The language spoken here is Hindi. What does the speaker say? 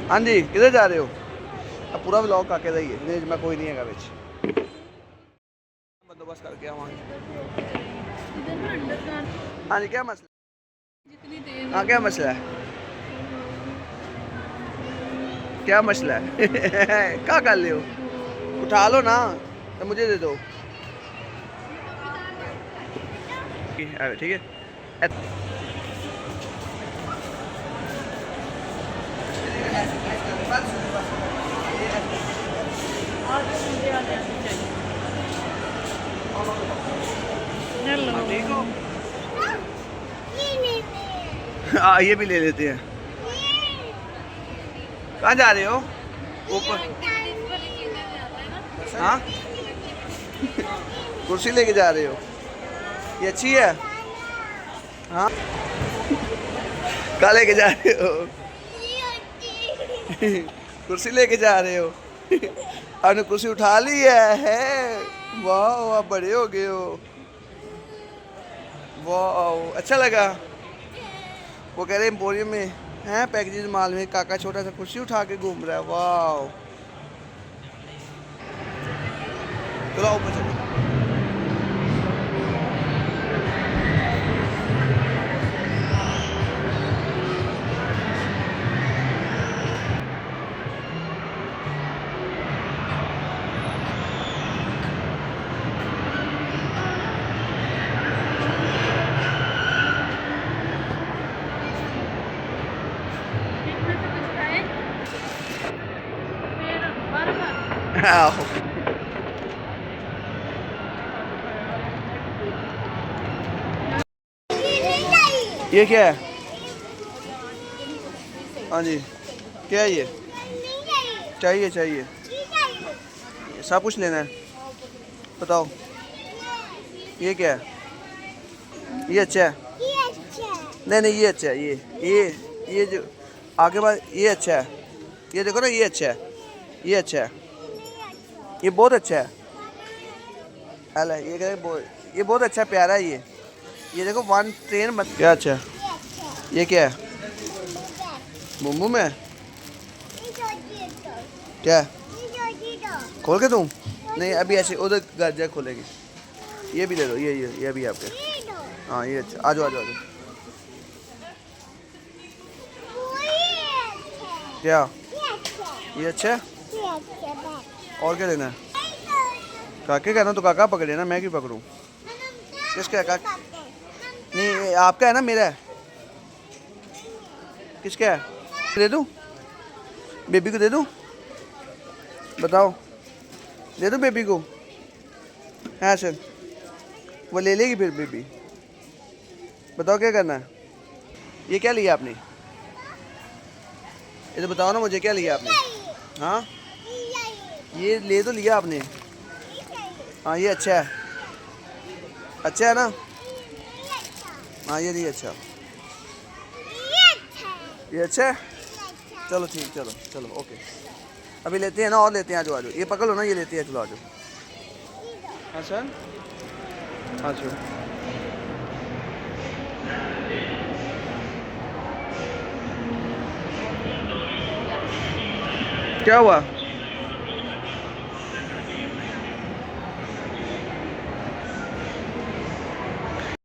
हाँ जी, किधर जा रहे हो? अब पूरा व्लॉग काके दा ही है, नहीं मैं कोई नहीं है विच। बंदोबस्त करके आवांगे। हाँ जी, क्या मसला? हाँ, क्या मसला है? क्या मसला है? क्या कर रहे हो? उठा लो ना, तो मुझे दे दो। ठीक है। ठीक हो? हाँ, ये भी ले लेते हैं। कहाँ जा रहे हो? ऊपर। हाँ, कुर्सी लेके जा रहे हो? ये अच्छी है। हाँ, कहाँ लेके जा रहे हो? कुर्सी लेके जा रहे हो? आपने कुर्सी उठा ली है। वाह, आप बड़े हो गए हो। वाह, अच्छा लगा। वो कह रहे एम्पोरियम में है पैकेजेस माल में काका छोटा सा कुर्सी उठा के घूम रहा है। वाह, चलो ऊपर चलो। आओ। ये क्या है? हाँ जी, क्या है ये? चाहिए चाहिए, सब कुछ लेना है। बताओ, ये क्या है? ये अच्छा है? नहीं नहीं, ये अच्छा है। ये जो आगे बाद ये अच्छा है। ये देखो ना, ये अच्छा है, ये अच्छा है, ये बहुत अच्छा है। अल ये कह ये बहुत अच्छा है, प्यारा है ये देखो, वन ट्रेन मत। क्या अच्छा है? ये क्या है? मुम्बू में क्या खोल के दूँ? नहीं, अभी ऐसे उधर घर जा खोलेगी। ये भी दे दो, ये भी आपके। हाँ, ये अच्छा, आ जाओ आ जाओ आ जाओ। क्या? ये अच्छा है? और क्या लेना है? काके का ना, तो काका पकड़े ना, मैं क्यों पकड़ूं? किसका है काका? नहीं, ये आपका है ना, मेरा है। किसका है? दे दूं? बेबी को दे दूं? बताओ, दे दूं बेबी को? हाँ सर, वो ले लेगी फिर बेबी। बताओ क्या करना है? ये क्या लिया आपने? ये तो बताओ ना मुझे, क्या लिया आपने? हाँ, ये ले तो लिया आपने। हाँ, ये अच्छा है, अच्छा है ना? हाँ, ये नहीं अच्छा, ये अच्छा है। चलो ठीक, चलो चलो ओके। अभी लेते हैं ना, और लेते हैं, आ जाओ आ जाओ, ये पकड़ लो ना, ये लेते हैं, चलो आ जाओ। हाँ सर, हाँ सर। क्या हुआ?